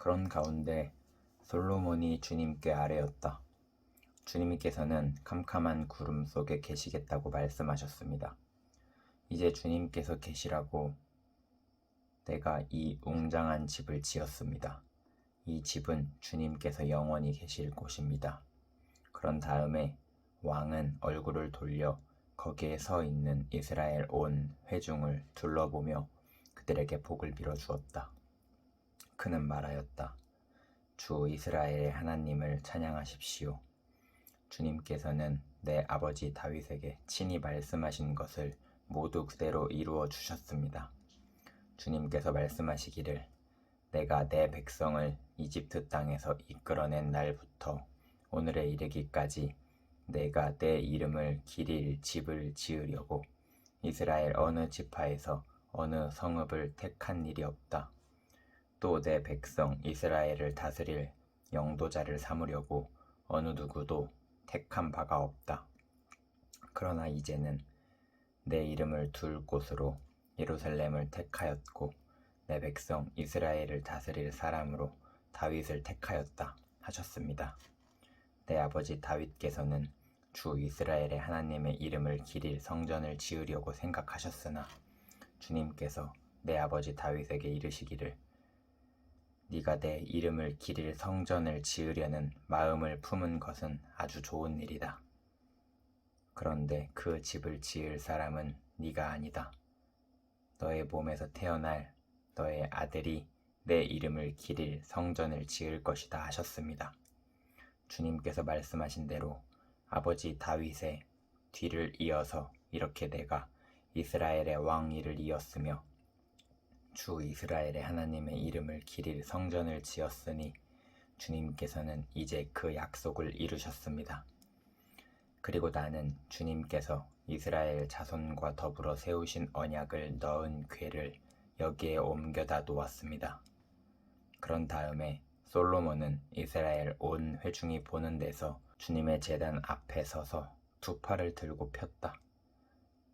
그런 가운데 솔로몬이 주님께 아뢰었다. 주님께서는 캄캄한 구름 속에 계시겠다고 말씀하셨습니다. 이제 주님께서 계시라고 내가 이 웅장한 집을 지었습니다. 이 집은 주님께서 영원히 계실 곳입니다. 그런 다음에 왕은 얼굴을 돌려 거기에 서 있는 이스라엘 온 회중을 둘러보며 그들에게 복을 빌어 주었다. 그는 말하였다. 주 이스라엘의 하나님을 찬양하십시오. 주님께서는 내 아버지 다윗에게 친히 말씀하신 것을 모두 그대로 이루어 주셨습니다. 주님께서 말씀하시기를 내가 내 백성을 이집트 땅에서 이끌어낸 날부터 오늘에 이르기까지 내가 내 이름을 기릴 집을 지으려고 이스라엘 어느 지파에서 어느 성읍을 택한 일이 없다. 또 내 백성 이스라엘을 다스릴 영도자를 삼으려고 어느 누구도 택한 바가 없다. 그러나 이제는 내 이름을 둘 곳으로 예루살렘을 택하였고 내 백성 이스라엘을 다스릴 사람으로 다윗을 택하였다 하셨습니다. 내 아버지 다윗께서는 주 이스라엘의 하나님의 이름을 기릴 성전을 지으려고 생각하셨으나 주님께서 내 아버지 다윗에게 이르시기를 네가 내 이름을 기릴 성전을 지으려는 마음을 품은 것은 아주 좋은 일이다. 그런데 그 집을 지을 사람은 네가 아니다. 너의 몸에서 태어날 너의 아들이 내 이름을 기릴 성전을 지을 것이다 하셨습니다. 주님께서 말씀하신 대로 아버지 다윗의 뒤를 이어서 이렇게 내가 이스라엘의 왕위를 이었으며 주 이스라엘의 하나님의 이름을 기릴 성전을 지었으니 주님께서는 이제 그 약속을 이루셨습니다. 그리고 나는 주님께서 이스라엘 자손과 더불어 세우신 언약을 넣은 궤를 여기에 옮겨다 놓았습니다. 그런 다음에 솔로몬은 이스라엘 온 회중이 보는 데서 주님의 제단 앞에 서서 두 팔을 들고 폈다.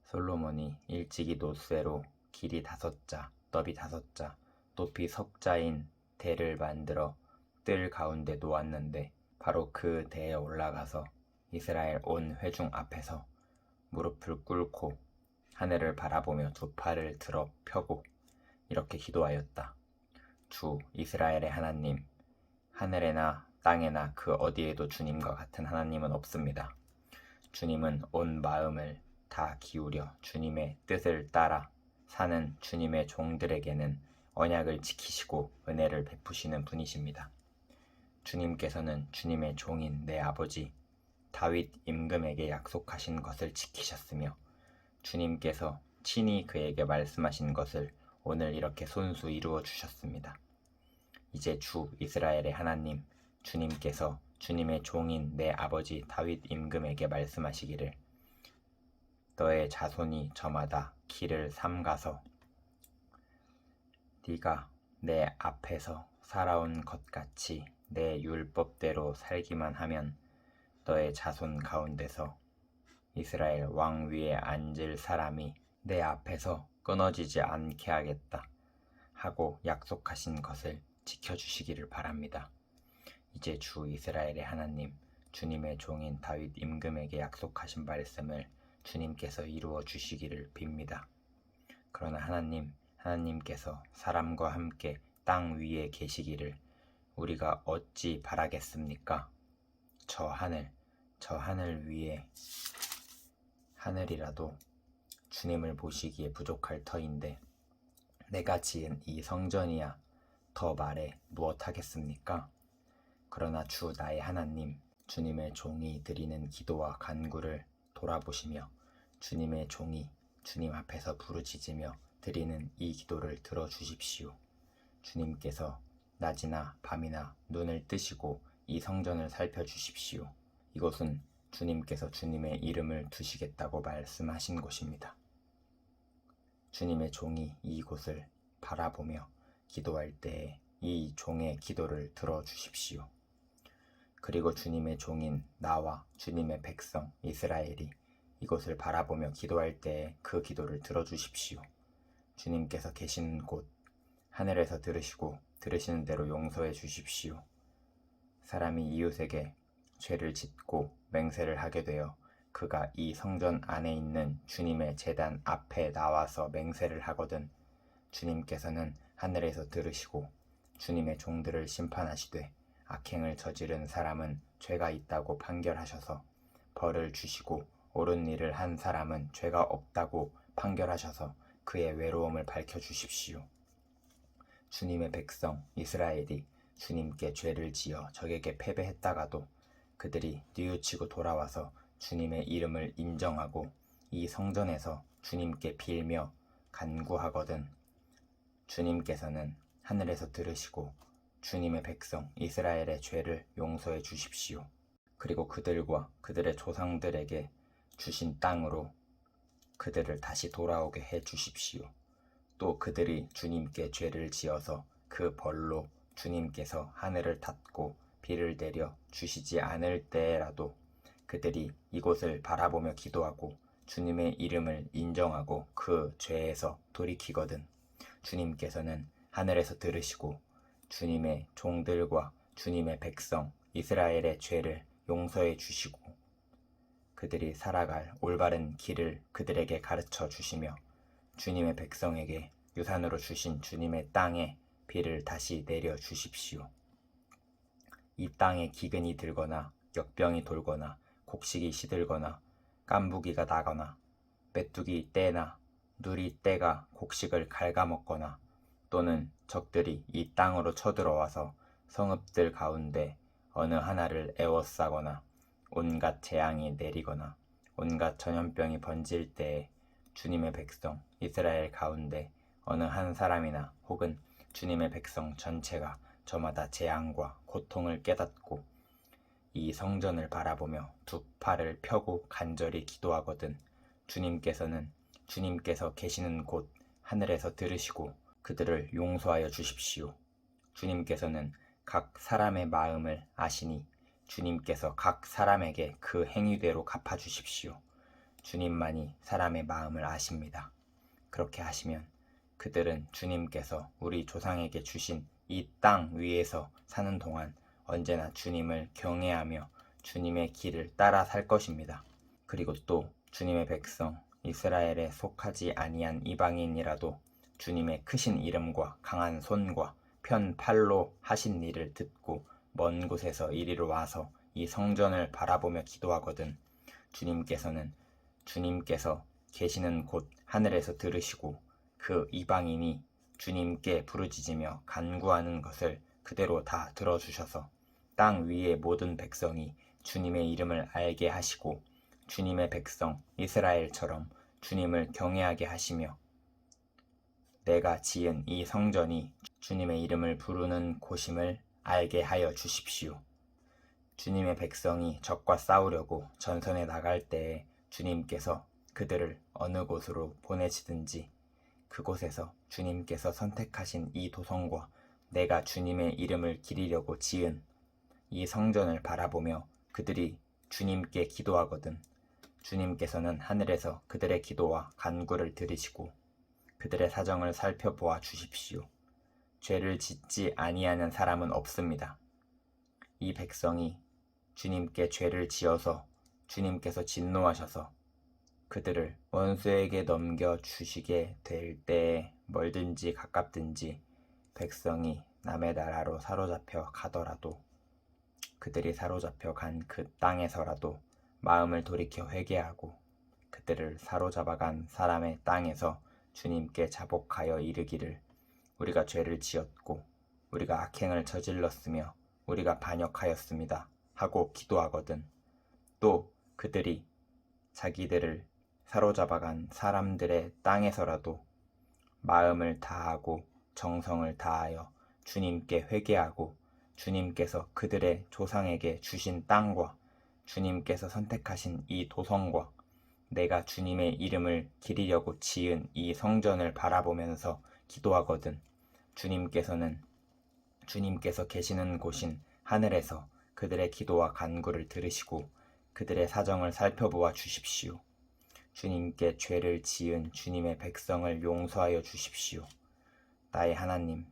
솔로몬이 일찍이 놋쇠로 길이 5자, 너비 5자, 높이 석자인 대를 만들어 뜰 가운데 놓았는데 바로 그 대에 올라가서 이스라엘 온 회중 앞에서 무릎을 꿇고 하늘을 바라보며 두 팔을 들어 펴고 이렇게 기도하였다. 주 이스라엘의 하나님, 하늘에나 땅에나 그 어디에도 주님과 같은 하나님은 없습니다. 주님은 온 마음을 다 기울여 주님의 뜻을 따라 사는 주님의 종들에게는 언약을 지키시고 은혜를 베푸시는 분이십니다. 주님께서는 주님의 종인 내 아버지 다윗 임금에게 약속하신 것을 지키셨으며 주님께서 친히 그에게 말씀하신 것을 오늘 이렇게 손수 이루어 주셨습니다. 이제 주 이스라엘의 하나님 주님께서 주님의 종인 내 아버지 다윗 임금에게 말씀하시기를 너의 자손이 저마다 길을 삼가서 네가 내 앞에서 살아온 것 같이 내 율법대로 살기만 하면 너의 자손 가운데서 이스라엘 왕 위에 앉을 사람이 내 앞에서 끊어지지 않게 하겠다 하고 약속하신 것을 지켜주시기를 바랍니다. 이제 주 이스라엘의 하나님 주님의 종인 다윗 임금에게 약속하신 말씀을 주님께서 이루어 주시기를 빕니다. 그러나 하나님께서 사람과 함께 땅 위에 계시기를 우리가 어찌 바라겠습니까? 저 하늘 위에 하늘이라도 주님을 보시기에 부족할 터인데 내가 지은 이 성전이야 더 말해 무엇하겠습니까? 그러나 주 나의 하나님 주님의 종이 드리는 기도와 간구를 돌아보시며 주님의 종이 주님 앞에서 부르짖으며 드리는 이 기도를 들어주십시오. 주님께서 낮이나 밤이나 눈을 뜨시고 이 성전을 살펴주십시오. 이곳은 주님께서 주님의 이름을 두시겠다고 말씀하신 곳입니다. 주님의 종이 이곳을 바라보며 기도할 때에 이 종의 기도를 들어주십시오. 그리고 주님의 종인 나와 주님의 백성 이스라엘이 이곳을 바라보며 기도할 때에 그 기도를 들어주십시오. 주님께서 계시는 곳 하늘에서 들으시고 들으시는 대로 용서해 주십시오. 사람이 이웃에게 죄를 짓고 맹세를 하게 되어 그가 이 성전 안에 있는 주님의 제단 앞에 나와서 맹세를 하거든 주님께서는 하늘에서 들으시고 주님의 종들을 심판하시되 악행을 저지른 사람은 죄가 있다고 판결하셔서 벌을 주시고 옳은 일을 한 사람은 죄가 없다고 판결하셔서 그의 외로움을 밝혀주십시오. 주님의 백성 이스라엘이 주님께 죄를 지어 적에게 패배했다가도 그들이 뉘우치고 돌아와서 주님의 이름을 인정하고 이 성전에서 주님께 빌며 간구하거든 주님께서는 하늘에서 들으시고 주님의 백성 이스라엘의 죄를 용서해 주십시오. 그리고 그들과 그들의 조상들에게 주신 땅으로 그들을 다시 돌아오게 해 주십시오. 또 그들이 주님께 죄를 지어서 그 벌로 주님께서 하늘을 닫고 비를 내려 주시지 않을 때라도 그들이 이곳을 바라보며 기도하고 주님의 이름을 인정하고 그 죄에서 돌이키거든 주님께서는 하늘에서 들으시고 주님의 종들과 주님의 백성 이스라엘의 죄를 용서해 주시고 그들이 살아갈 올바른 길을 그들에게 가르쳐 주시며 주님의 백성에게 유산으로 주신 주님의 땅에 비를 다시 내려 주십시오. 이 땅에 기근이 들거나 역병이 돌거나 곡식이 시들거나 깐부기가 나거나 메뚜기 떼나 누리 떼가 곡식을 갉아먹거나 또는 적들이 이 땅으로 쳐들어와서 성읍들 가운데 어느 하나를 에워싸거나 온갖 재앙이 내리거나 온갖 전염병이 번질 때에 주님의 백성 이스라엘 가운데 어느 한 사람이나 혹은 주님의 백성 전체가 저마다 재앙과 고통을 깨닫고 이 성전을 바라보며 두 팔을 펴고 간절히 기도하거든 주님께서는 주님께서 계시는 곳 하늘에서 들으시고 그들을 용서하여 주십시오. 주님께서는 각 사람의 마음을 아시니 주님께서 각 사람에게 그 행위대로 갚아주십시오. 주님만이 사람의 마음을 아십니다. 그렇게 하시면 그들은 주님께서 우리 조상에게 주신 이 땅 위에서 사는 동안 언제나 주님을 경외하며 주님의 길을 따라 살 것입니다. 그리고 또 주님의 백성 이스라엘에 속하지 아니한 이방인이라도 주님의 크신 이름과 강한 손과 편 팔로 하신 일을 듣고 먼 곳에서 이리로 와서 이 성전을 바라보며 기도하거든 주님께서는 주님께서 계시는 곳 하늘에서 들으시고 그 이방인이 주님께 부르짖으며 간구하는 것을 그대로 다 들어주셔서 땅 위의 모든 백성이 주님의 이름을 알게 하시고 주님의 백성 이스라엘처럼 주님을 경외하게 하시며 내가 지은 이 성전이 주님의 이름을 부르는 곳임을 알게 하여 주십시오. 주님의 백성이 적과 싸우려고 전선에 나갈 때에 주님께서 그들을 어느 곳으로 보내시든지 그곳에서 주님께서 선택하신 이 도성과 내가 주님의 이름을 기리려고 지은 이 성전을 바라보며 그들이 주님께 기도하거든 주님께서는 하늘에서 그들의 기도와 간구를 들으시고 그들의 사정을 살펴보아 주십시오. 죄를 짓지 아니하는 사람은 없습니다. 이 백성이 주님께 죄를 지어서 주님께서 진노하셔서 그들을 원수에게 넘겨주시게 될 때에 멀든지 가깝든지 백성이 남의 나라로 사로잡혀 가더라도 그들이 사로잡혀 간 그 땅에서라도 마음을 돌이켜 회개하고 그들을 사로잡아간 사람의 땅에서 주님께 자복하여 이르기를 우리가 죄를 지었고 우리가 악행을 저질렀으며 우리가 반역하였습니다 하고 기도하거든 또 그들이 자기들을 사로잡아간 사람들의 땅에서라도 마음을 다하고 정성을 다하여 주님께 회개하고 주님께서 그들의 조상에게 주신 땅과 주님께서 선택하신 이 도성과 내가 주님의 이름을 기리려고 지은 이 성전을 바라보면서 기도하거든 주님께서는 주님께서 계시는 곳인 하늘에서 그들의 기도와 간구를 들으시고 그들의 사정을 살펴보아 주십시오. 주님께 죄를 지은 주님의 백성을 용서하여 주십시오. 나의 하나님,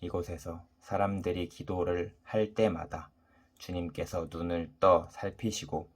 이곳에서 사람들이 기도를 할 때마다 주님께서 눈을 떠 살피시고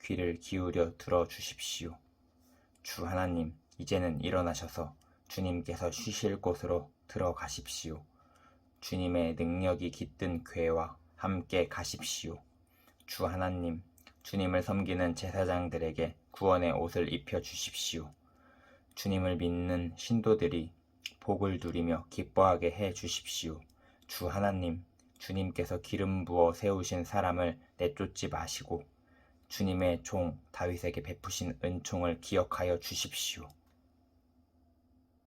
귀를 기울여 들어주십시오. 주 하나님, 이제는 일어나셔서 주님께서 쉬실 곳으로 들어가십시오. 주님의 능력이 깃든 궤와 함께 가십시오. 주 하나님, 주님을 섬기는 제사장들에게 구원의 옷을 입혀주십시오. 주님을 믿는 신도들이 복을 누리며 기뻐하게 해 주십시오. 주 하나님, 주님께서 기름 부어 세우신 사람을 내쫓지 마시고 주님의 종 다윗에게 베푸신 은총을 기억하여 주십시오.